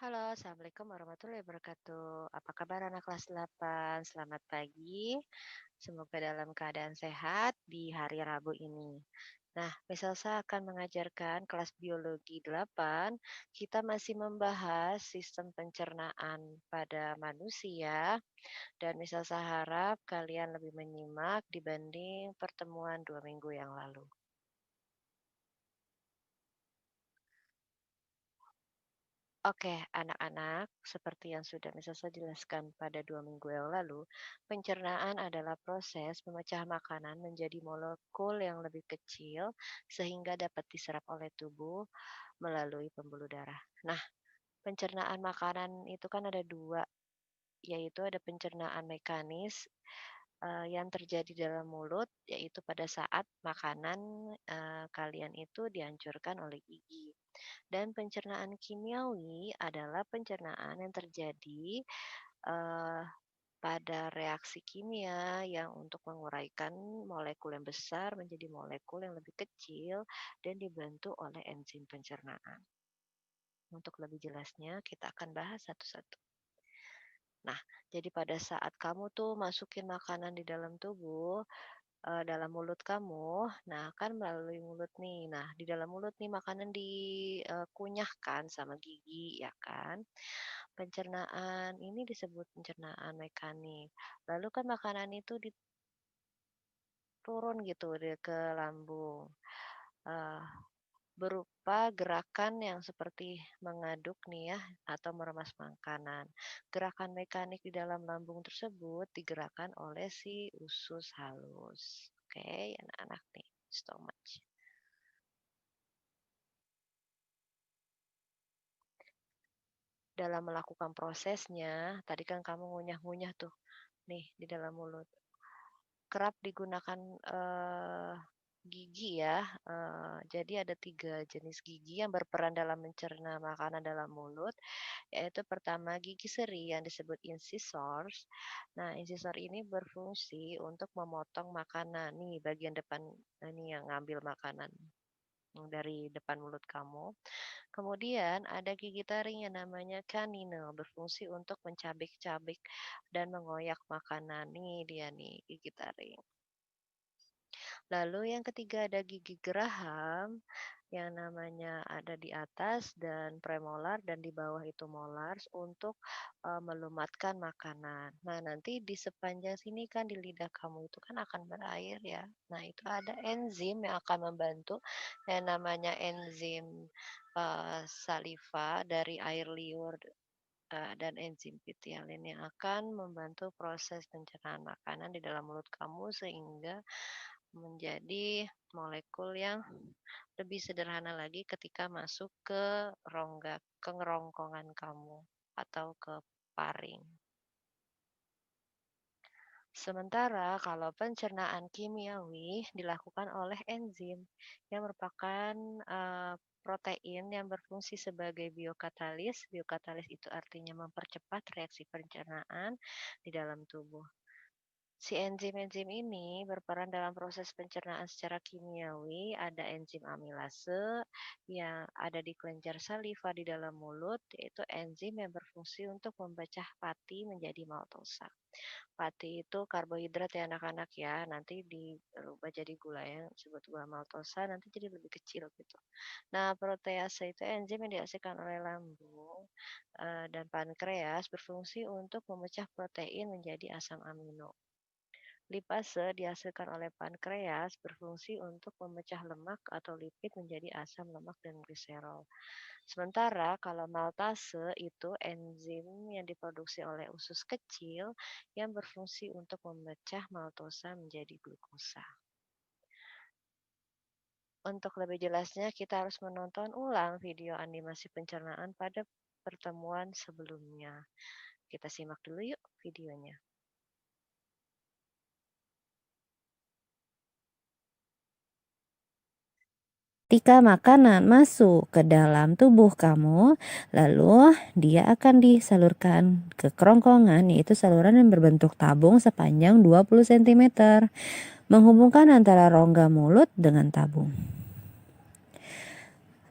Halo, Assalamualaikum warahmatullahi wabarakatuh. Apa kabar anak kelas 8? Selamat pagi. Semoga dalam keadaan sehat di hari Rabu ini. Nah, Miss Elsa akan mengajarkan kelas biologi 8. Kita masih membahas sistem pencernaan pada manusia dan Miss Elsa harap kalian lebih menyimak dibanding pertemuan 2 minggu yang lalu. Oke, anak-anak, seperti yang sudah Miss Elsa jelaskan pada 2 minggu yang lalu, pencernaan adalah proses memecah makanan menjadi molekul yang lebih kecil sehingga dapat diserap oleh tubuh melalui pembuluh darah. Nah, pencernaan makanan itu kan ada dua, yaitu ada pencernaan mekanis yang terjadi dalam mulut, yaitu pada saat makanan kalian itu dihancurkan oleh gigi. Dan pencernaan kimiawi adalah pencernaan yang terjadi eh, pada reaksi kimia yang untuk menguraikan molekul yang besar menjadi molekul yang lebih kecil dan dibantu oleh enzim pencernaan. Untuk lebih jelasnya, kita akan bahas satu-satu. Nah, jadi pada saat kamu tuh masukin makanan di dalam tubuh, dalam mulut kamu, nah kan melalui mulut nih. Nah, di dalam mulut nih makanan dikunyahkan sama gigi, ya kan? Pencernaan ini disebut pencernaan mekanik. Lalu kan makanan itu diturun gitu ke lambung. Eh, berupa gerakan yang seperti mengaduk nih ya atau meremas makanan. Gerakan mekanik di dalam lambung tersebut digerakkan oleh si usus halus. Oke, anak-anak nih, stomach. Dalam melakukan prosesnya, tadi kan kamu ngunyah-ngunyah tuh nih di dalam mulut. Kerap digunakan gigi ya. Jadi ada 3 jenis gigi yang berperan dalam mencerna makanan dalam mulut, yaitu pertama gigi seri yang disebut incisors. Nah, incisor ini berfungsi untuk memotong makanan. Nih bagian depan ini yang ngambil makanan dari depan mulut kamu. Kemudian ada gigi taring yang namanya canine, berfungsi untuk mencabik-cabik dan mengoyak makanan. Nih dia nih gigi taring. Lalu yang ketiga ada gigi geraham yang namanya ada di atas dan premolar dan di bawah itu molars untuk melumatkan makanan. Nah, nanti di sepanjang sini kan di lidah kamu itu kan akan berair ya. Nah, itu ada enzim yang akan membantu yang namanya enzim saliva dari air liur dan enzim pitialin yang akan membantu proses pencernaan makanan di dalam mulut kamu sehingga menjadi molekul yang lebih sederhana lagi ketika masuk ke rongga kerongkongan kamu atau ke paring. Sementara kalau pencernaan kimiawi dilakukan oleh enzim yang merupakan protein yang berfungsi sebagai biokatalis. Biokatalis itu artinya mempercepat reaksi pencernaan di dalam tubuh. Si enzim-enzim ini berperan dalam proses pencernaan secara kimiawi. Ada enzim amilase yang ada di kelenjar saliva di dalam mulut, yaitu enzim yang berfungsi untuk memecah pati menjadi maltosa. Pati itu karbohidrat ya anak-anak ya, nanti dirubah jadi gula yang disebut gula maltosa, nanti jadi lebih kecil gitu. Nah, protease itu enzim yang dihasilkan oleh lambung dan pankreas berfungsi untuk memecah protein menjadi asam amino. Lipase dihasilkan oleh pankreas berfungsi untuk memecah lemak atau lipid menjadi asam lemak dan gliserol. Sementara kalau maltase itu enzim yang diproduksi oleh usus kecil yang berfungsi untuk memecah maltosa menjadi glukosa. Untuk lebih jelasnya kita harus menonton ulang video animasi pencernaan pada pertemuan sebelumnya. Kita simak dulu yuk videonya. Ketika makanan masuk ke dalam tubuh kamu, lalu dia akan disalurkan ke kerongkongan, yaitu saluran yang berbentuk tabung sepanjang 20 cm, menghubungkan antara rongga mulut dengan tabung.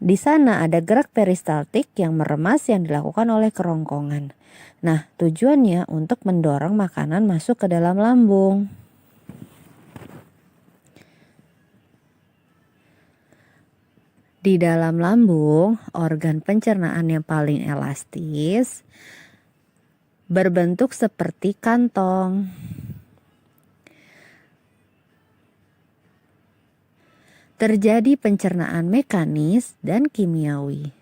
Di sana ada gerak peristaltik yang meremas yang dilakukan oleh kerongkongan. Nah, tujuannya untuk mendorong makanan masuk ke dalam lambung. Di dalam lambung, organ pencernaan yang paling elastis berbentuk seperti kantong. Terjadi pencernaan mekanis dan kimiawi.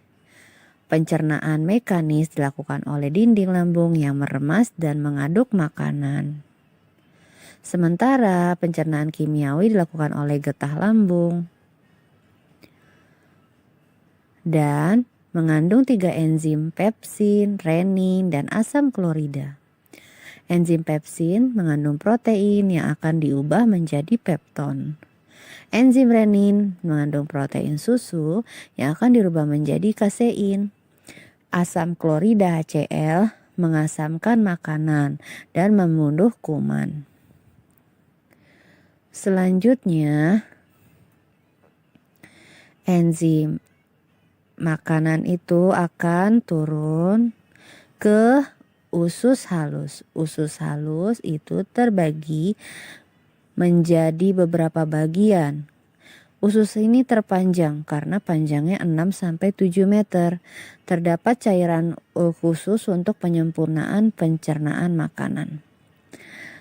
Pencernaan mekanis dilakukan oleh dinding lambung yang meremas dan mengaduk makanan. Sementara pencernaan kimiawi dilakukan oleh getah lambung dan mengandung 3 enzim pepsin, renin, dan asam klorida. Enzim pepsin mengandung protein yang akan diubah menjadi pepton. Enzim renin mengandung protein susu yang akan dirubah menjadi kasein. Asam klorida HCl mengasamkan makanan dan membunuh kuman. Selanjutnya, enzim makanan itu akan turun ke usus halus. Usus halus itu terbagi menjadi beberapa bagian. Usus ini terpanjang karena panjangnya 6-7 meter. Terdapat cairan khusus untuk penyempurnaan pencernaan makanan.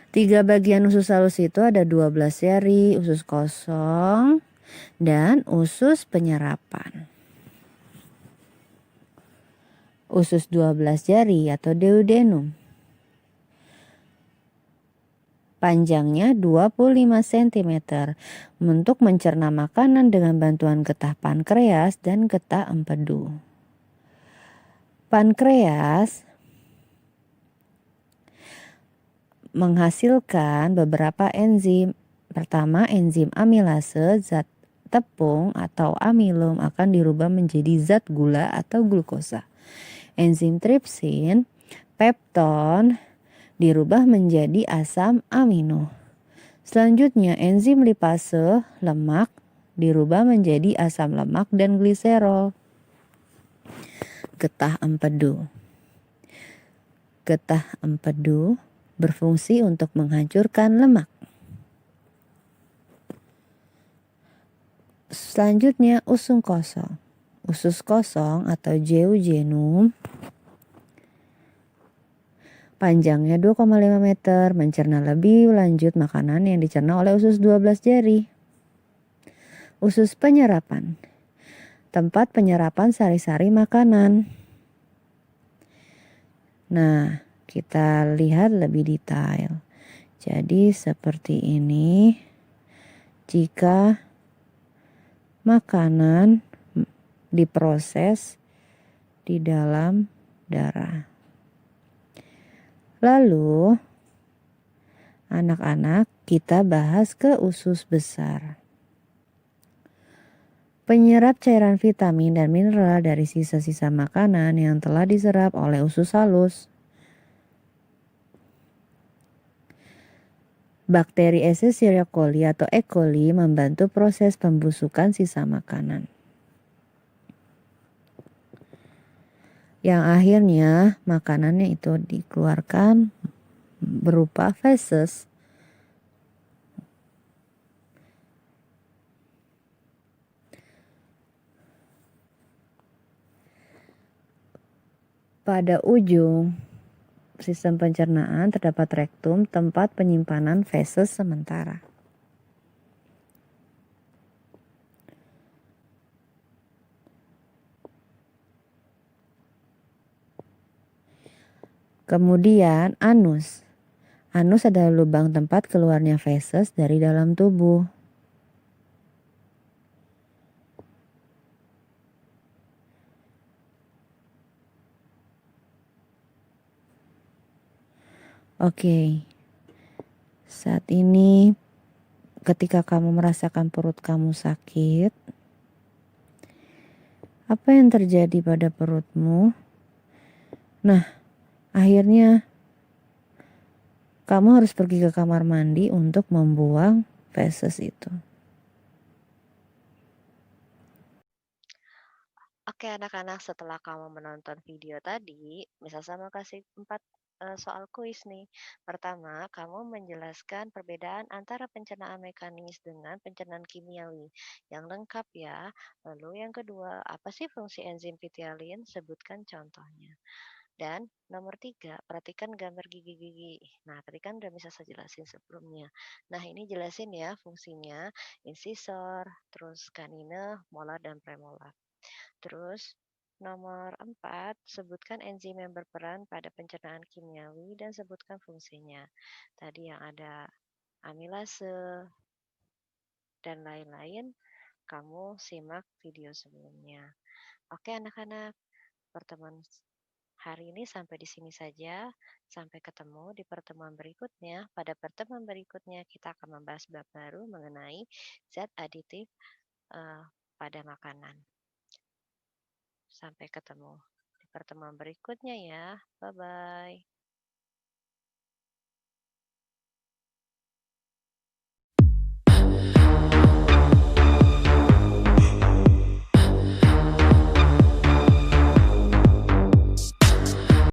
3 bagian usus halus itu ada 12 seri, usus kosong, dan usus penyerapan. Usus 12 jari atau duodenum. Panjangnya 25 cm untuk mencerna makanan dengan bantuan getah pankreas dan getah empedu. Pankreas menghasilkan beberapa enzim. Pertama, enzim amilase, zat tepung atau amilum akan dirubah menjadi zat gula atau glukosa. Enzim tripsin, pepton dirubah menjadi asam amino. Selanjutnya, enzim lipase, lemak, dirubah menjadi asam lemak dan gliserol. Getah empedu. Getah empedu berfungsi untuk menghancurkan lemak. Selanjutnya, usus kosong. Usus kosong atau duodenum panjangnya 2,5 meter, mencerna lebih lanjut makanan yang dicerna oleh usus 12 jari. Usus penyerapan, tempat penyerapan sari-sari makanan. Nah, kita lihat lebih detail. Jadi seperti ini. Jika makanan diproses di dalam darah. Lalu anak-anak kita bahas ke usus besar. Penyerap cairan vitamin dan mineral dari sisa-sisa makanan yang telah diserap oleh usus halus. Bakteri Escherichia coli atau E. coli membantu proses pembusukan sisa makanan. Yang akhirnya makanannya itu dikeluarkan berupa feses. Pada ujung sistem pencernaan terdapat rektum, tempat penyimpanan feses sementara. Kemudian anus. Anus adalah lubang tempat keluarnya feses dari dalam tubuh. Oke. Saat ini ketika kamu merasakan perut kamu sakit, apa yang terjadi pada perutmu? Nah, akhirnya kamu harus pergi ke kamar mandi untuk membuang feses itu. Oke, anak-anak, setelah kamu menonton video tadi, misal sama kasih 4 soal kuis nih. Pertama, kamu menjelaskan perbedaan antara pencernaan mekanis dengan pencernaan kimiawi yang lengkap ya. Lalu yang kedua, apa sih fungsi enzim pitialin? Sebutkan contohnya. Dan nomor 3, perhatikan gambar gigi-gigi. Nah, tadi kan udah bisa saya jelasin sebelumnya. Nah, ini jelasin ya fungsinya, incisor, terus canine, molar, dan premolar. Terus, nomor 4, sebutkan enzim yang berperan pada pencernaan kimiawi dan sebutkan fungsinya. Tadi yang ada amilase dan lain-lain, kamu simak video sebelumnya. Oke anak-anak, pertemuan hari ini sampai di sini saja. Sampai ketemu di pertemuan berikutnya. Pada pertemuan berikutnya kita akan membahas bab baru mengenai zat aditif eh, pada makanan. Sampai ketemu di pertemuan berikutnya ya. Bye-bye.